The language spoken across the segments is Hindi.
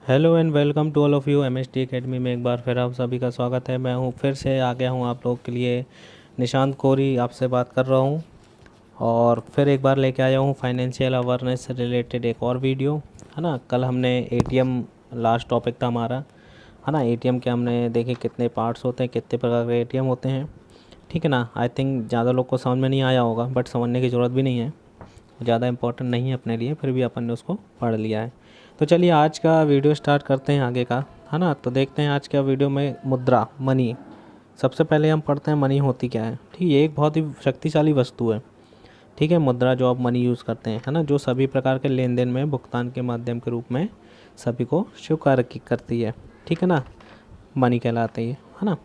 Hello and welcome to all of you MST academy में एक बार फिर आप सभी का स्वागत है। मैं हूं फिर से आ गया हूं आप लोग के लिए। निशांत कोरी आपसे बात कर रहा हूं और फिर एक बार लेके आया हूं फाइनेंशियल अवेयरनेस से रिलेटेड एक और वीडियो, है ना। कल हमने एटीएम लास्ट टॉपिक था हमारा, है ना। एटीएम के हमने देखे कितने पार्ट्स होते हैं, कितने प्रकार के एटीएम होते हैं, ठीक है ना। आई थिंक ज़्यादा लोग को समझ में नहीं आया होगा, बट समझने की ज़रूरत भी नहीं है, ज़्यादा इंपॉर्टेंट नहीं है अपने लिए, फिर भी अपन ने उसको पढ़ लिया है। तो चलिए आज का वीडियो स्टार्ट करते हैं आगे का, है ना। तो देखते हैं आज का वीडियो में मुद्रा, मनी। सबसे पहले हम पढ़ते हैं मनी होती क्या है। ठीक है, ये एक बहुत ही शक्तिशाली वस्तु है। ठीक है, मुद्रा जो आप मनी यूज़ करते हैं, है ना, जो सभी प्रकार के लेन देन में भुगतान के माध्यम के रूप में सभी को स्वीकार करती है। ठीक है ना, मनी कहलाते हैं ये, है ना।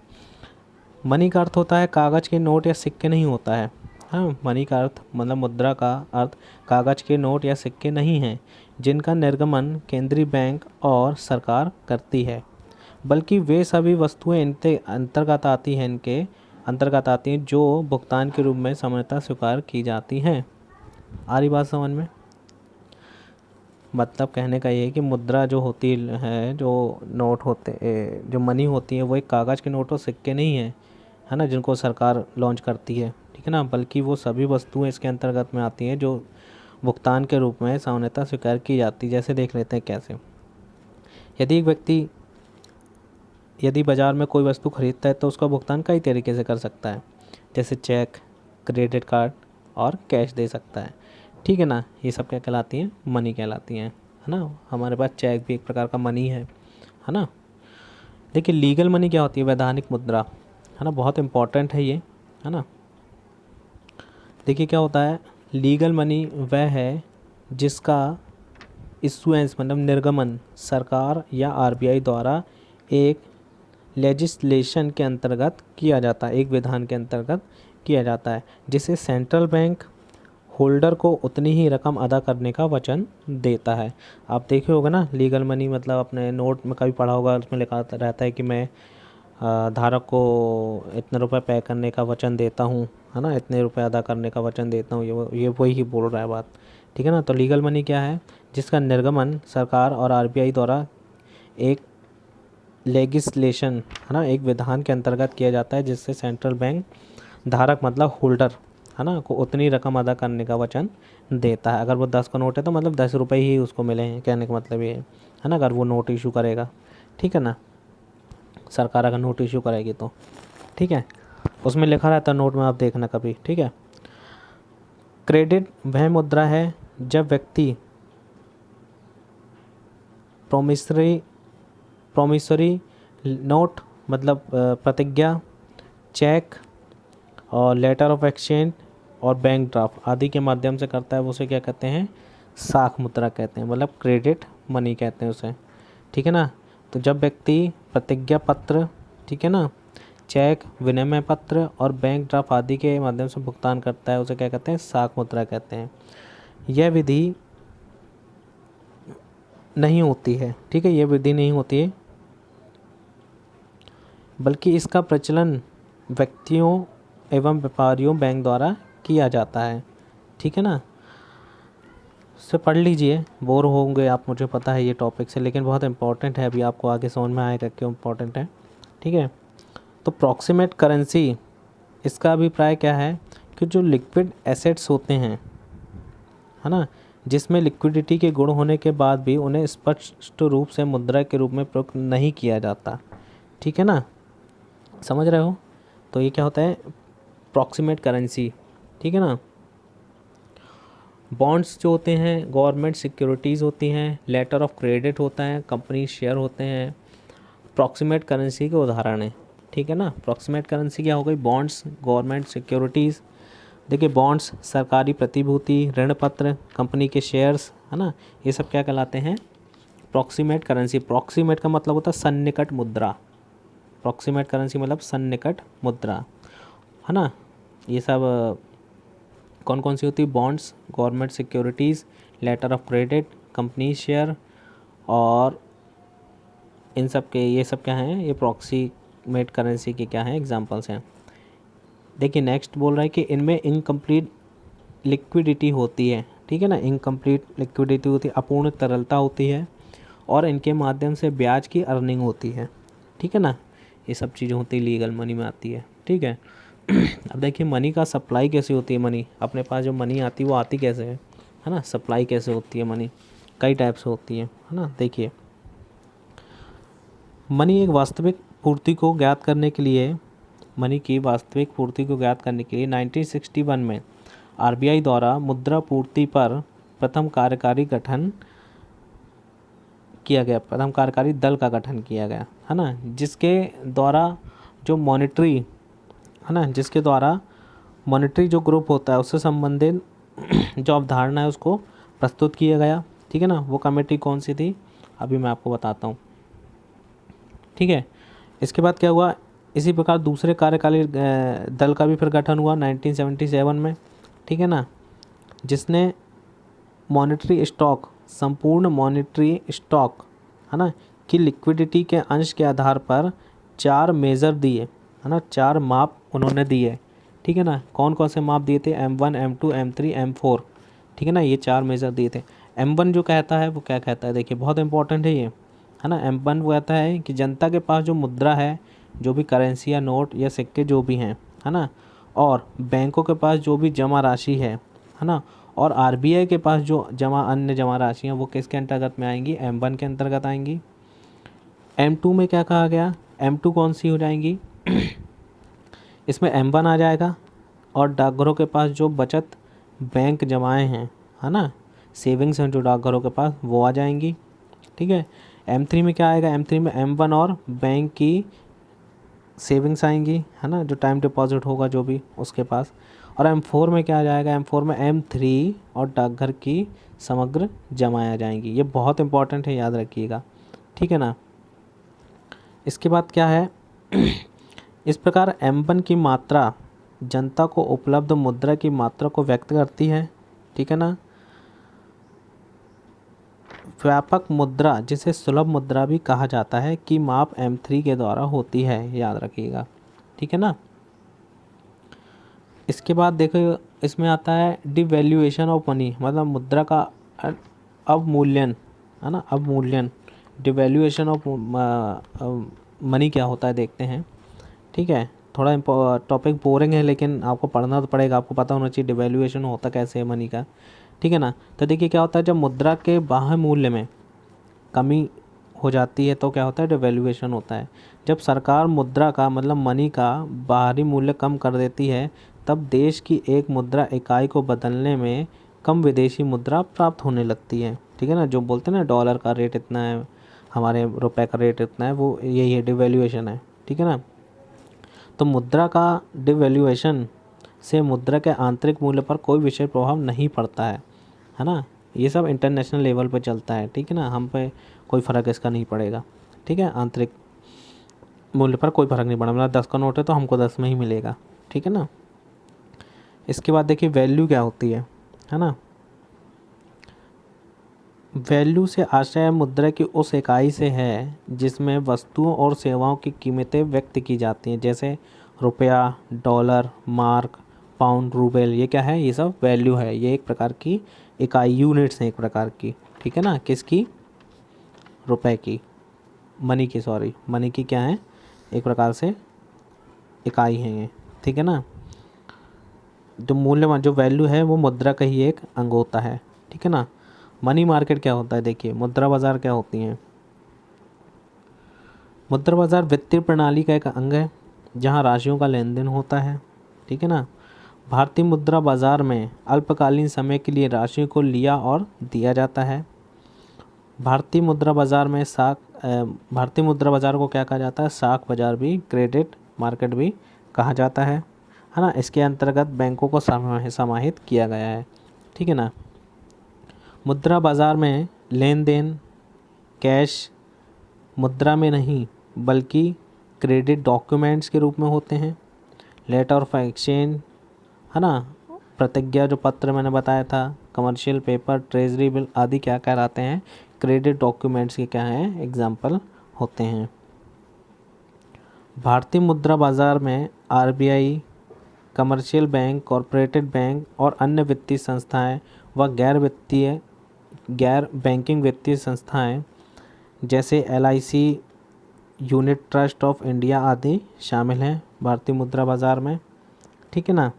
मनी का अर्थ होता है कागज़ के नोट या सिक्के नहीं होता है। हाँ, मनी का अर्थ मतलब मुद्रा का अर्थ कागज़ के नोट या सिक्के नहीं हैं जिनका निर्गमन केंद्रीय बैंक और सरकार करती है, बल्कि वे सभी वस्तुएं इनके अंतर्गत आती हैं जो भुगतान के रूप में सामान्यतः स्वीकार की जाती हैं। आ रही बात समझ में? मतलब कहने का ये है कि मुद्रा जो होती है, जो नोट होते जो मनी होती है, वो एक कागज़ के नोट और सिक्के नहीं है ना, जिनको सरकार लॉन्च करती है, ठीक है ना, बल्कि वो सभी वस्तुएं इसके अंतर्गत में आती हैं जो भुगतान के रूप में सामान्यतः स्वीकार की जाती है। जैसे देख लेते हैं कैसे। यदि एक व्यक्ति यदि बाज़ार में कोई वस्तु खरीदता है तो उसका भुगतान कई तरीके से कर सकता है, जैसे चेक, क्रेडिट कार्ड और कैश दे सकता है। ठीक है ना, ये सब क्या कहलाती हैं? मनी कहलाती हैं, है ना। हमारे पास चेक भी एक प्रकार का मनी है ना। देखिए लीगल मनी क्या होती है? वैधानिक मुद्रा, है ना, बहुत इम्पॉर्टेंट है ये, है ना। देखिए क्या होता है, लीगल मनी वह है जिसका इशुएंस मतलब निर्गमन सरकार या आरबीआई द्वारा एक लेजिस्लेशन के अंतर्गत किया जाता है, एक विधान के अंतर्गत किया जाता है, जिसे सेंट्रल बैंक होल्डर को उतनी ही रकम अदा करने का वचन देता है। आप देखे होगा ना, लीगल मनी मतलब अपने नोट में कभी पढ़ा होगा, उसमें लिखा रहता है कि मैं धारक को इतने रुपए पे करने का वचन देता हूँ, है ना, इतने रुपए अदा करने का वचन देता हूँ। ये वही ही बोल रहा है बात, ठीक है ना। तो लीगल मनी क्या है? जिसका निर्गमन सरकार और आरबीआई द्वारा एक लेगिस्लेशन, है ना, एक विधान के अंतर्गत किया जाता है, जिससे सेंट्रल बैंक धारक मतलब होल्डर, है ना, को उतनी रकम अदा करने का वचन देता है। अगर वो 10 का नोट है तो मतलब 10 रुपये ही उसको मिले हैं, कहने का मतलब ये है ना। अगर वो नोट इशू करेगा, ठीक है ना, सरकार अगर नोट इशू करेगी तो, ठीक है, उसमें लिखा रहता है नोट में, आप देखना कभी, ठीक है। क्रेडिट वह मुद्रा है जब व्यक्ति प्रोमिसरी नोट मतलब प्रतिज्ञा, चेक और लेटर ऑफ एक्सचेंज और बैंक ड्राफ्ट आदि के माध्यम से करता है, वो उसे क्या कहते हैं? साख मुद्रा कहते हैं, मतलब क्रेडिट मनी कहते हैं उसे, ठीक है ना। तो जब व्यक्ति प्रतिज्ञा पत्र, ठीक है ना, चेक, विनिमय पत्र और बैंक ड्राफ्ट आदि के माध्यम से भुगतान करता है, उसे क्या कहते हैं? साख मुद्रा कहते हैं। यह विधि नहीं होती है, ठीक है, यह विधि नहीं होती है, बल्कि इसका प्रचलन व्यक्तियों एवं व्यापारियों बैंक द्वारा किया जाता है, ठीक है ना। से पढ़ लीजिए, बोर होंगे आप, मुझे पता है ये टॉपिक से, लेकिन बहुत इंपॉर्टेंट है, अभी आपको आगे समझ में आएगा क्यों इम्पोर्टेंट है, ठीक है। तो प्रॉक्सिमेट करेंसी, इसका अभिप्राय क्या है कि जो लिक्विड एसेट्स होते हैं, है ना, जिसमें लिक्विडिटी के गुण होने के बाद भी उन्हें स्पष्ट रूप से मुद्रा के रूप में प्रयोग नहीं किया जाता, ठीक है ना, समझ रहे हो। तो ये क्या होता है? प्रॉक्सिमेट करेंसी, ठीक है ना। बॉन्ड्स जो होते हैं गवर्नमेंट सिक्योरिटीज़ होती हैं, लेटर ऑफ क्रेडिट होता है, कंपनी शेयर होते हैं, प्रॉक्सिमेट करेंसी के उदाहरण हैं, ठीक है ना। प्रॉक्सिमेट करेंसी क्या हो गई? Bonds, government securities. देखिए बॉन्ड्स सरकारी प्रतिभूति, ऋण पत्र, कंपनी के शेयर्स, है ना, ये सब क्या कहलाते हैं? Proximate currency. प्रॉक्सिमेट का मतलब होता है सन्निकट मुद्रा, प्रॉक्सिमेट करेंसी मतलब सन्निकट मुद्रा, है ना। ये सब कौन कौन सी होती है? Bonds, government securities, letter of credit, company share, और इन सब के ये सब क्या हैं? ये प्रॉक्सीमेट करेंसी के क्या हैं? एग्जांपल्स हैं। देखिए नेक्स्ट बोल रहा है कि इनमें इनकम्प्लीट लिक्विडिटी होती है, ठीक है ना, इनकम्प्लीट लिक्विडिटी होती है, अपूर्ण तरलता होती है, और इनके माध्यम से ब्याज की अर्निंग होती है, ठीक है ना। ये सब चीज़ें होती लीगल मनी में आती है, ठीक है। अब देखिए मनी का सप्लाई कैसे होती है, मनी अपने पास जो मनी आती है वो आती कैसे है ना, सप्लाई कैसे होती है मनी, कई टाइप से होती है ना। देखिए मनी एक वास्तविक पूर्ति को ज्ञात करने के लिए, मनी की वास्तविक पूर्ति को ज्ञात करने के लिए 1961 में आरबीआई द्वारा मुद्रा पूर्ति पर प्रथम कार्यकारी दल का गठन किया गया है ना, जिसके द्वारा जो मॉनेटरी जो ग्रुप होता है उससे संबंधित जो अवधारणा है उसको प्रस्तुत किया गया, ठीक है ना। वो कमेटी कौन सी थी अभी मैं आपको बताता हूँ, ठीक है। इसके बाद क्या हुआ, इसी प्रकार दूसरे कार्यकारी दल का भी फिर गठन हुआ 1977 में, ठीक है ना, जिसने संपूर्ण मॉनेटरी स्टॉक है ना की लिक्विडिटी के अंश के आधार पर 4 मेज़र दिए है ना, 4 माप उन्होंने दिए, ठीक है ना। कौन कौन से माप दिए थे, M1 M2 M3 M4, ठीक है ना, ये 4 मेज़र दिए थे। M1 जो कहता है वो क्या कहता है, देखिए बहुत इंपॉर्टेंट है ये, है ना। M1 वो कहता है कि जनता के पास जो मुद्रा है, जो भी करेंसी या नोट या सिक्के जो भी हैं, है ना, और बैंकों के पास जो भी जमा राशि है ना, और आरबीआई के पास जो अन्य जमा राशि हैं वो किसके अंतर्गत में आएंगी, M1 के अंतर्गत आएंगी। M2 में क्या कहा गया, M2 कौन सी हो जाएंगी इसमें M1 आ जाएगा, और डाकघरों के पास जो बचत बैंक जमाएं हैं, है ना, सेविंग्स हैं जो डाकघरों के पास, वो आ जाएंगी, ठीक है। M3 में क्या आएगा, M3 में M1 और बैंक की सेविंग्स आएंगी, है ना, जो टाइम डिपॉजिट होगा जो भी उसके पास। और M4 में क्या आ जाएगा, M4 में M3 और डाकघर की समग्र जमाएं आ जाएंगी। ये बहुत इंपॉर्टेंट है, याद रखिएगा, ठीक है ना। इसके बाद क्या है, इस प्रकार M1 की मात्रा जनता को उपलब्ध मुद्रा की मात्रा को व्यक्त करती है, ठीक है ना। व्यापक मुद्रा जिसे सुलभ मुद्रा भी कहा जाता है की माप M3 के द्वारा होती है, याद रखिएगा, ठीक है ना। इसके बाद देखो इसमें आता है डिवैल्यूएशन ऑफ मनी, मतलब मुद्रा का अवमूल्यन, है ना, अवमूल्यन। डिवैल्यूएशन ऑफ मनी क्या होता है देखते हैं, ठीक है। थोड़ा टॉपिक बोरिंग है लेकिन आपको पढ़ना तो पड़ेगा, आपको पता होना चाहिए डिवैल्यूएशन होता कैसे है मनी का, ठीक है ना। तो देखिए क्या होता है, जब मुद्रा के बाह्य मूल्य में कमी हो जाती है तो क्या होता है, डिवैल्यूएशन होता है। जब सरकार मुद्रा का मतलब मनी का बाहरी मूल्य कम कर देती है तब देश की एक मुद्रा इकाई को बदलने में कम विदेशी मुद्रा प्राप्त होने लगती है, ठीक है ना। जो बोलते हैं ना डॉलर का रेट इतना है, हमारे रुपए का रेट इतना है, वो यही है, डिवैल्यूएशन है, ठीक है ना। तो मुद्रा का डिवैल्यूएशन से मुद्रा के आंतरिक मूल्य पर कोई विशेष प्रभाव नहीं पड़ता है ना। ये सब इंटरनेशनल लेवल पे चलता है, ठीक है ना, हम पे कोई फ़र्क इसका नहीं पड़ेगा, ठीक है। आंतरिक मूल्य पर कोई फ़र्क नहीं पड़ा, मतलब 10 का नोट है तो हमको 10 में ही मिलेगा, ठीक है ना। इसके बाद देखिए वैल्यू क्या होती है ना। वैल्यू से आशय मुद्रा की उस इकाई से है जिसमें वस्तुओं और सेवाओं की कीमतें व्यक्त की जाती हैं, जैसे रुपया, डॉलर, मार्क, पाउंड, रूबल, ये क्या है, ये सब वैल्यू है। ये एक प्रकार की इकाई, यूनिट्स हैं एक प्रकार की, ठीक है ना। किसकी, रुपए की, मनी की क्या है, एक प्रकार से इकाई है ये, ठीक है ना। जो मूल्यवान जो वैल्यू है वो मुद्रा का ही एक अंग होता है, ठीक है ना। मनी मार्केट क्या होता है, देखिए मुद्रा बाजार क्या होती हैं। मुद्रा बाजार वित्तीय प्रणाली का एक अंग है जहां राशियों का लेन देन होता है, ठीक है ना। भारतीय मुद्रा बाजार में अल्पकालीन समय के लिए राशि को लिया और दिया जाता है। भारतीय मुद्रा बाजार को क्या कहा जाता है, साख बाजार भी, क्रेडिट मार्केट भी कहा जाता है ना। इसके अंतर्गत बैंकों को समाहित किया गया है, ठीक है ना। मुद्रा बाजार में लेन देन कैश मुद्रा में नहीं बल्कि क्रेडिट डॉक्यूमेंट्स के रूप में होते हैं। लेटर ऑफ एक्सचेंज, है ना, प्रतिज्ञा जो पत्र मैंने बताया था, कमर्शियल पेपर, ट्रेजरी बिल आदि क्या कहलाते हैं, क्रेडिट डॉक्यूमेंट्स के क्या हैं, एग्जाम्पल होते हैं। भारतीय मुद्रा बाजार में आरबीआई, कमर्शियल बैंक, कॉरपोरेटेड बैंक और अन्य वित्तीय संस्थाएं व गैर बैंकिंग वित्तीय संस्थाएं जैसे LIC, unit trust of India आदि शामिल हैं भारतीय मुद्रा बाजार में, ठीक है ना।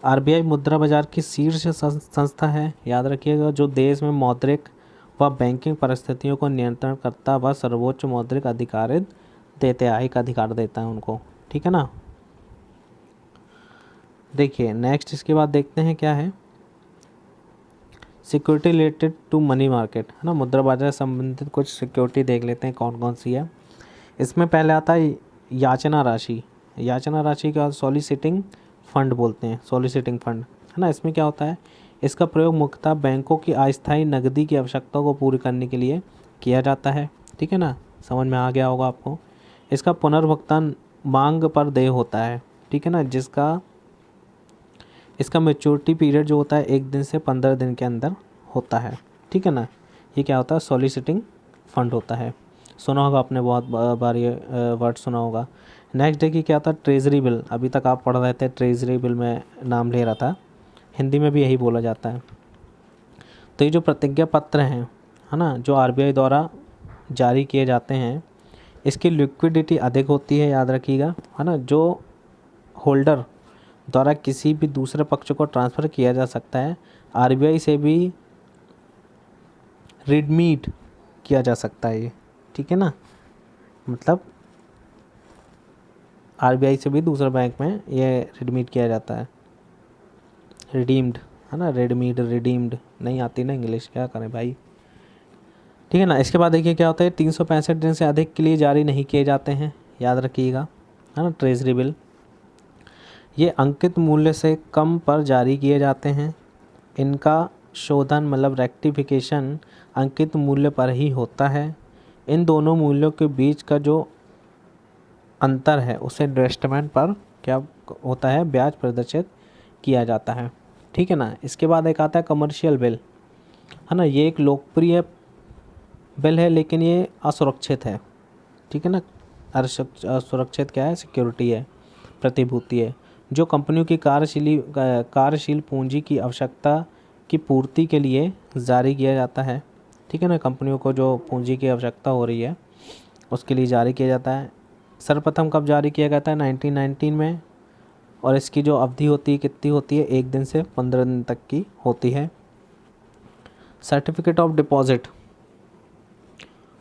RBI मुद्रा बाजार की शीर्ष संस्था है, याद रखिएगा, जो देश में मौद्रिक व बैंकिंग परिस्थितियों को नियंत्रण करता व सर्वोच्च मौद्रिक अधिकार अधिकार देता है उनको, ठीक है ना। देखिए नेक्स्ट इसके बाद देखते हैं क्या है, security related to money market, है ना। मुद्रा बाजार से संबंधित कुछ सिक्योरिटी देख लेते हैं कौन कौन सी है। इसमें पहले आता है याचना राशि। याचना राशि का सॉलिसिटिंग फंड बोलते हैं, सॉलिसिटिंग फंड, है ना। इसमें क्या होता है, इसका प्रयोग मुख्यतः बैंकों की अस्थायी नकदी की आवश्यकताओं को पूरी करने के लिए किया जाता है, ठीक है ना। समझ में आ गया होगा आपको। इसका पुनर्भुगतान मांग पर देय होता है, ठीक है ना, इसका मैच्योरिटी पीरियड जो होता है 1 दिन से 15 दिन के अंदर होता है, ठीक है ना। ये क्या होता है, सॉलिसिटिंग फंड होता है। सुना होगा आपने, बहुत बार ये वर्ड सुना होगा। नेक्स्ट देखिए क्या होता है, ट्रेजरी बिल। अभी तक आप पढ़ रहे थे, ट्रेजरी बिल में नाम ले रहा था, हिंदी में भी यही बोला जाता है। तो ये जो प्रतिज्ञा पत्र हैं, है ना, जो RBI द्वारा जारी किए जाते हैं, इसकी लिक्विडिटी अधिक होती है, याद रखिएगा, है ना। जो होल्डर द्वारा किसी भी दूसरे पक्ष को ट्रांसफ़र किया जा सकता है, RBI से भी रिडीम्ड किया जा सकता है ये, ठीक है ना। मतलब RBI से भी दूसरे बैंक में ये रिडीम्ड किया जाता है, रिडीम्ड, है ना। रिडीम्ड नहीं आती ना इंग्लिश, क्या करें भाई, ठीक है ना। इसके बाद देखिए क्या होता है, 365 दिन से अधिक के लिए जारी नहीं किए जाते हैं, याद रखिएगा, है ना। ट्रेजरी बिल ये अंकित मूल्य से कम पर जारी किए जाते हैं। इनका शोधन मतलब रेक्टिफिकेशन अंकित मूल्य पर ही होता है। इन दोनों मूल्यों के बीच का जो अंतर है उसे इन्वेस्टमेंट पर क्या होता है, ब्याज प्रदर्शित किया जाता है, ठीक है ना। इसके बाद एक आता है कमर्शियल बिल, है ना। ये एक लोकप्रिय बिल है, लेकिन ये असुरक्षित है, ठीक है ना। असुरक्षित क्या है, सिक्योरिटी है, प्रतिभूति है, जो कंपनियों की कार्यशील पूंजी की आवश्यकता की पूर्ति के लिए जारी किया जाता है, ठीक है ना। कंपनियों को जो पूंजी की आवश्यकता हो रही है उसके लिए जारी किया जाता है। सर्वप्रथम कब जारी किया गया था, 1919 में, और इसकी जो अवधि होती है कितनी होती है, 1 दिन से 15 दिन तक की होती है। सर्टिफिकेट ऑफ डिपॉजिट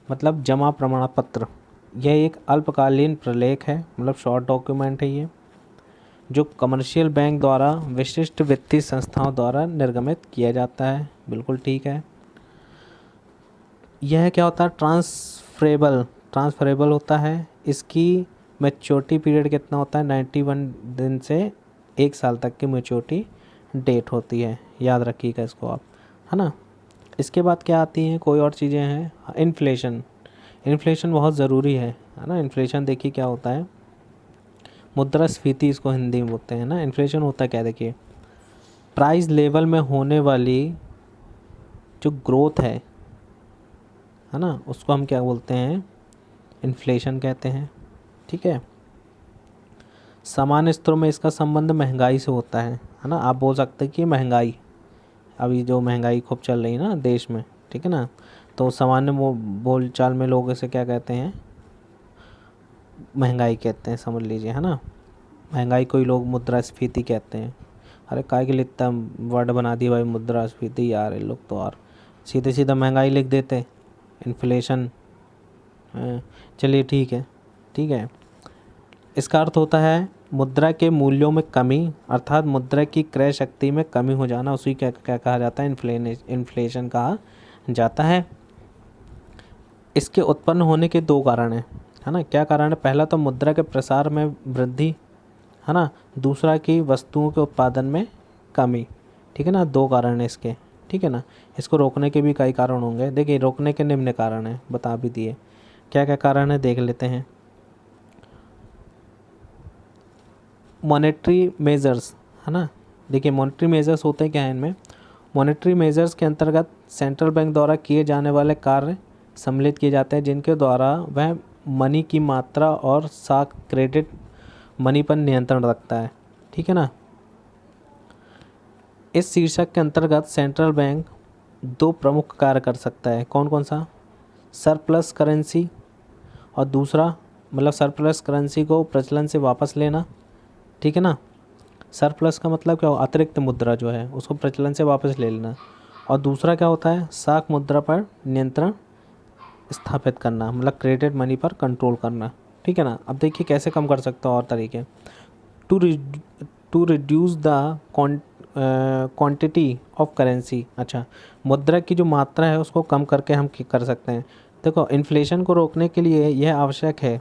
मतलब जमा प्रमाण पत्र, यह एक अल्पकालीन प्रलेख है, मतलब शॉर्ट डॉक्यूमेंट है ये, जो कमर्शियल बैंक द्वारा विशिष्ट वित्तीय संस्थाओं द्वारा निर्गमित किया जाता है, बिल्कुल ठीक है। यह क्या होता है, ट्रांसफरेबल होता है। इसकी मैच्योरिटी पीरियड कितना होता है, 91 दिन से 1 साल तक की मैच्योरिटी डेट होती है, याद रखिएगा इसको आप, है ना। इसके बाद क्या आती हैं, कोई और चीज़ें हैं, इन्फ्लेशन बहुत ज़रूरी है ना। इन्फ्लेशन देखिए क्या होता है, मुद्रास्फीति इसको हिंदी में बोलते हैं ना। इन्फ्लेशन होता है क्या, देखिए प्राइस लेवल में होने वाली जो ग्रोथ है ना, उसको हम क्या बोलते हैं, इन्फ्लेशन कहते हैं, ठीक है। सामान्य स्तरों में इसका संबंध महंगाई से होता है ना। आप बोल सकते हैं कि महंगाई, अभी जो महंगाई खूब चल रही है ना देश में, ठीक है ना, तो सामान्य बोलचाल में लोग इसे क्या कहते हैं, महंगाई कहते हैं, समझ लीजिए, है ना। महंगाई को ही लोग मुद्रास्फीति कहते हैं। अरे काय के लिए इतना वर्ड बना दिया भाई मुद्रास्फीति, यार ये लोग तो और सीधे सीधा महंगाई लिख देते, इन्फ्लेशन। चलिए ठीक है। इसका अर्थ होता है मुद्रा के मूल्यों में कमी, अर्थात मुद्रा की क्रय शक्ति में कमी हो जाना, उसी क्या कहा जाता है, इन्फ्लेशन कहा जाता है। इसके उत्पन्न होने के 2 कारण हैं, है ना। क्या कारण है, पहला तो मुद्रा के प्रसार में वृद्धि, है ना। दूसरा कि वस्तुओं के उत्पादन में कमी, ठीक है ना। 2 कारण हैं इसके, ठीक है ना। इसको रोकने के भी कई कारण होंगे। देखिए रोकने के निम्न कारण हैं, बता भी दिए, क्या क्या कारण है देख लेते हैं। मॉनेटरी मेजर्स, है ना। देखिए मॉनेटरी मेजर्स होते हैं क्या है इनमें, मॉनेटरी मेजर्स के अंतर्गत सेंट्रल बैंक द्वारा किए जाने वाले कार्य सम्मिलित किए जाते हैं, जिनके द्वारा वह मनी की मात्रा और साख क्रेडिट मनी पर नियंत्रण रखता है, ठीक है ना। इस शीर्षक के अंतर्गत सेंट्रल बैंक 2 प्रमुख कार्य कर सकता है, कौन कौन सा, सरप्लस करेंसी, और दूसरा मतलब सरप्लस करेंसी को प्रचलन से वापस लेना, ठीक है ना। सरप्लस का मतलब क्या हो, अतिरिक्त मुद्रा जो है उसको प्रचलन से वापस ले लेना। और दूसरा क्या होता है, साख मुद्रा पर नियंत्रण स्थापित करना, मतलब क्रेडिट मनी पर कंट्रोल करना, ठीक है ना। अब देखिए कैसे कम कर सकते हो और तरीके। To reduce the quantity of currency, अच्छा मुद्रा की जो मात्रा है उसको कम करके हम कर सकते हैं। देखो इन्फ्लेशन को रोकने के लिए यह आवश्यक है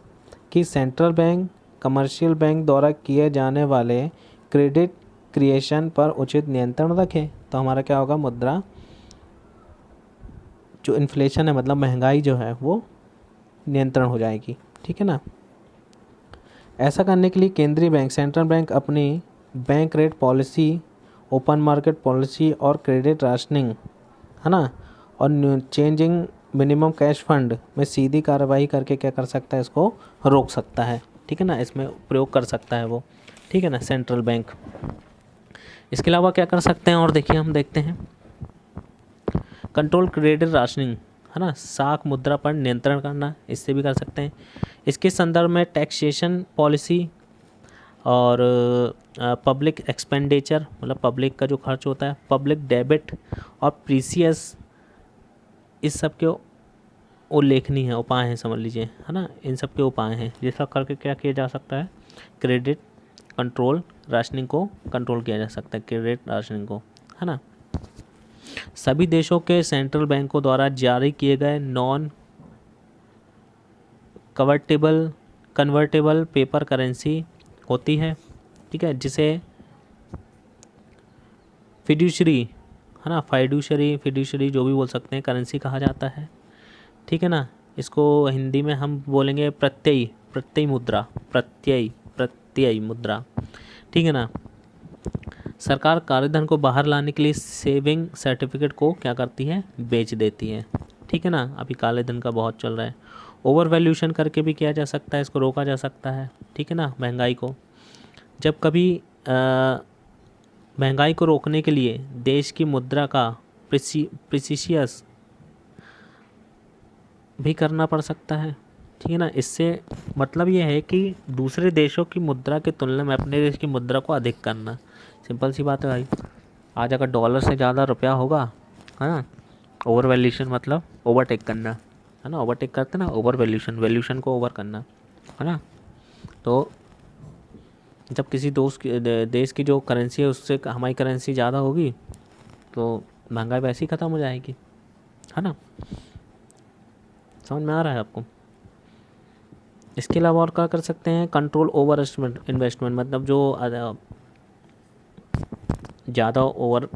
कि सेंट्रल बैंक कमर्शियल बैंक द्वारा किए जाने वाले क्रेडिट क्रिएशन पर उचित नियंत्रण रखें। तो हमारा क्या होगा, मुद्रा जो इन्फ्लेशन है मतलब महंगाई जो है वो नियंत्रण हो जाएगी, ठीक है ना। ऐसा करने के लिए केंद्रीय बैंक सेंट्रल बैंक अपनी bank rate policy, open market policy और क्रेडिट राशनिंग, है ना, और चेंजिंग मिनिमम कैश फंड में सीधी कार्रवाई करके क्या कर सकता है, इसको रोक सकता है, ठीक है ना। इसमें प्रयोग कर सकता है वो, ठीक है ना, सेंट्रल बैंक। इसके अलावा क्या कर सकते हैं और देखिए हम देखते हैं, कंट्रोल क्रेडिट राशनिंग, है ना, साख मुद्रा पर नियंत्रण करना, इससे भी कर सकते हैं। इसके संदर्भ में टैक्सेशन पॉलिसी और पब्लिक एक्सपेंडिचर, मतलब पब्लिक का जो खर्च होता है, पब्लिक डेबिट और प्रीसियस, इस सब के उल्लेखनीय है, उपाय हैं समझ लीजिए, है ना, इन सब के उपाय हैं जिसका करके क्या किया जा सकता है, क्रेडिट कंट्रोल राशनिंग को कंट्रोल किया जा सकता है, क्रेडिट राशनिंग को, है ना। सभी देशों के सेंट्रल बैंकों द्वारा जारी किए गए नॉन कन्वर्टेबल पेपर करेंसी होती है, ठीक है, जिसे फिड्यूशरी, है ना, फिड्यूशरी जो भी बोल सकते हैं, करेंसी कहा जाता है, ठीक है ना। इसको हिंदी में हम बोलेंगे प्रत्ययी मुद्रा, ठीक है ना। सरकार कार्यधन को बाहर लाने के लिए सेविंग सर्टिफिकेट को क्या करती है, बेच देती है, ठीक है ना। अभी काले धन का बहुत चल रहा है, ओवर वैल्यूशन करके भी किया जा सकता है, इसको रोका जा सकता है, ठीक है ना, महंगाई को। जब कभी महंगाई को रोकने के लिए देश की मुद्रा का प्रिसिशियस भी करना पड़ सकता है, ठीक है ना। इससे मतलब ये है कि दूसरे देशों की मुद्रा की तुलना में अपने देश की मुद्रा को अधिक करना, सिंपल सी बात है भाई। आज अगर डॉलर से ज़्यादा रुपया होगा, है ना, ओवर वैल्यूशन मतलब ओवरटेक करना, है ना, ओवरटेक करते ना, ओवर वैल्यूशन को ओवर करना, है ना। तो जब किसी देश की जो करेंसी है उससे हमारी करेंसी ज़्यादा होगी तो महंगाई वैसे ही ख़त्म हो जाएगी, है ना। समझ में आ रहा है आपको। इसके अलावा और क्या कर सकते हैं, कंट्रोल ओवर इन्वेस्टमेंट, मतलब जो ज़्यादा ओवर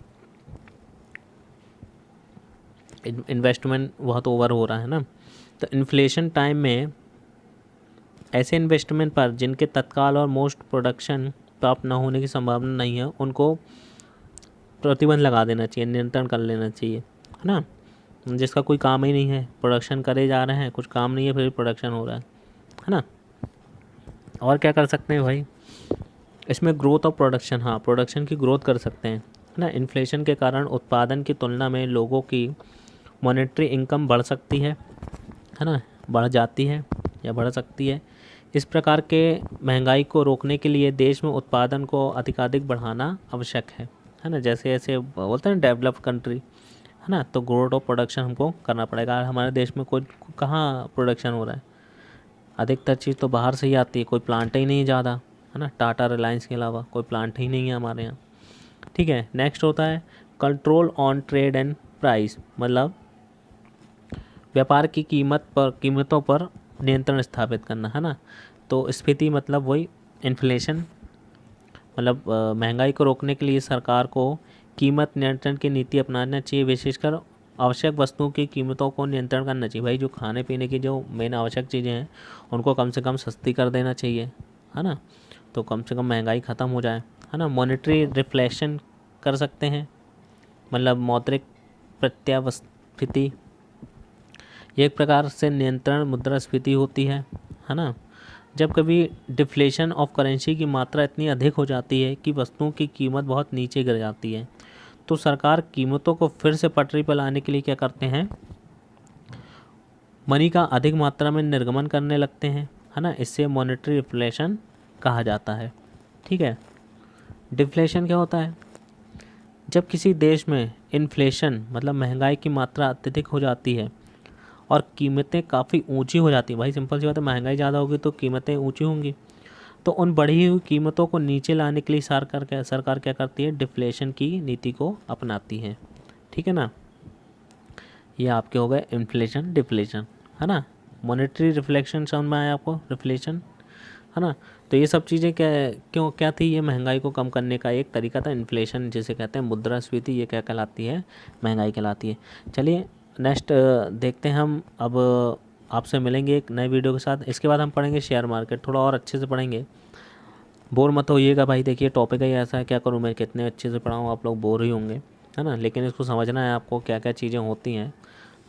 इन्वेस्टमेंट बहुत ओवर हो रहा है ना, तो इन्फ्लेशन टाइम में ऐसे इन्वेस्टमेंट पर जिनके तत्काल और मोस्ट प्रोडक्शन प्राप्त न होने की संभावना नहीं है उनको प्रतिबंध लगा देना चाहिए, नियंत्रण कर लेना चाहिए, है ना। जिसका कोई काम ही नहीं है, प्रोडक्शन करे जा रहे हैं, कुछ काम नहीं है, फिर प्रोडक्शन हो रहा है ना। और क्या कर सकते हैं भाई, इसमें ग्रोथ ऑफ प्रोडक्शन, हाँ प्रोडक्शन की ग्रोथ कर सकते हैं, है ना। इन्फ्लेशन के कारण उत्पादन की तुलना में लोगों की मॉनेटरी इनकम बढ़ सकती है ना, बढ़ जाती है या बढ़ सकती है। इस प्रकार के महंगाई को रोकने के लिए देश में उत्पादन को अधिकाधिक बढ़ाना आवश्यक है ना। जैसे जैसे बोलते हैं डेवलप्ड कंट्री, है ना, तो ग्रोथ ऑफ प्रोडक्शन हमको करना पड़ेगा। हमारे देश में कोई कहाँ प्रोडक्शन हो रहा है, अधिकतर चीज़ तो बाहर से ही आती है, कोई प्लांट ही नहीं है ज़्यादा, है ना, टाटा रिलायंस के अलावा कोई प्लांट ही नहीं है हमारे यहाँ, ठीक है। नेक्स्ट होता है control on trade and price, मतलब व्यापार की कीमतों पर नियंत्रण स्थापित करना, है ना। तो स्फीति मतलब वही इन्फ्लेशन, मतलब महंगाई को रोकने के लिए सरकार को कीमत नियंत्रण की नीति अपनाना चाहिए, विशेषकर आवश्यक वस्तुओं की कीमतों को नियंत्रण करना चाहिए। भाई जो खाने पीने की जो मेन आवश्यक चीज़ें हैं उनको कम से कम सस्ती कर देना चाहिए, है ना, तो कम से कम महंगाई ख़त्म हो जाए, है ना। मॉनेटरी रिफ्लेशन कर सकते हैं, मतलब मौद्रिक प्रत्यास्फीति, ये एक प्रकार से नियंत्रण मुद्रास्फीति होती है ना। जब कभी डिफ्लेशन ऑफ करेंसी की मात्रा इतनी अधिक हो जाती है कि वस्तुओं की कीमत बहुत नीचे गिर जाती है, तो सरकार कीमतों को फिर से पटरी पर लाने के लिए क्या करते हैं, मनी का अधिक मात्रा में निर्गमन करने लगते हैं, है ना, इससे मॉनेटरी इन्फ्लेशन कहा जाता है। ठीक है। डिफ्लेशन क्या होता है? जब किसी देश में इन्फ्लेशन मतलब महंगाई की मात्रा अत्यधिक हो जाती है और कीमतें काफ़ी ऊंची हो जाती हैं, भाई सिंपल सी बात है, महंगाई ज़्यादा होगी तो कीमतें ऊंची होंगी, तो उन बढ़ी हुई कीमतों को नीचे लाने के लिए सरकार क्या करती है? डिफ्लेशन की नीति को अपनाती है। ठीक है ना। ये आपके हो गए इन्फ्लेशन, डिफ्लेशन, है ना। मॉनेटरी रिफ्लेक्शन समझ में आया आपको? रिफ्लेशन, है ना। तो ये सब चीज़ें क्या थी? ये महंगाई को कम करने का एक तरीका था। इन्फ्लेशन जिसे कहते हैं, मुद्रास्फीति, ये क्या कहलाती है? महंगाई कहलाती है। चलिए नेक्स्ट देखते हैं हम। अब आपसे मिलेंगे एक नए वीडियो के साथ। इसके बाद हम पढ़ेंगे शेयर मार्केट, थोड़ा और अच्छे से पढ़ेंगे। बोर मत होइएगा भाई, देखिए टॉपिक ही ऐसा है, क्या करूँ मैं, कितने अच्छे से पढ़ाऊँ, आप लोग बोर ही होंगे, है ना। लेकिन इसको समझना है आपको, क्या क्या चीज़ें होती हैं,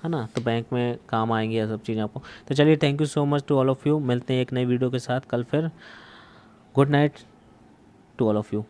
है ना, तो बैंक में काम आएंगी ये सब चीज़ें आपको। तो चलिए, thank you so much to all of you. मिलते हैं एक नई वीडियो के साथ कल फिर। Good night to all of you.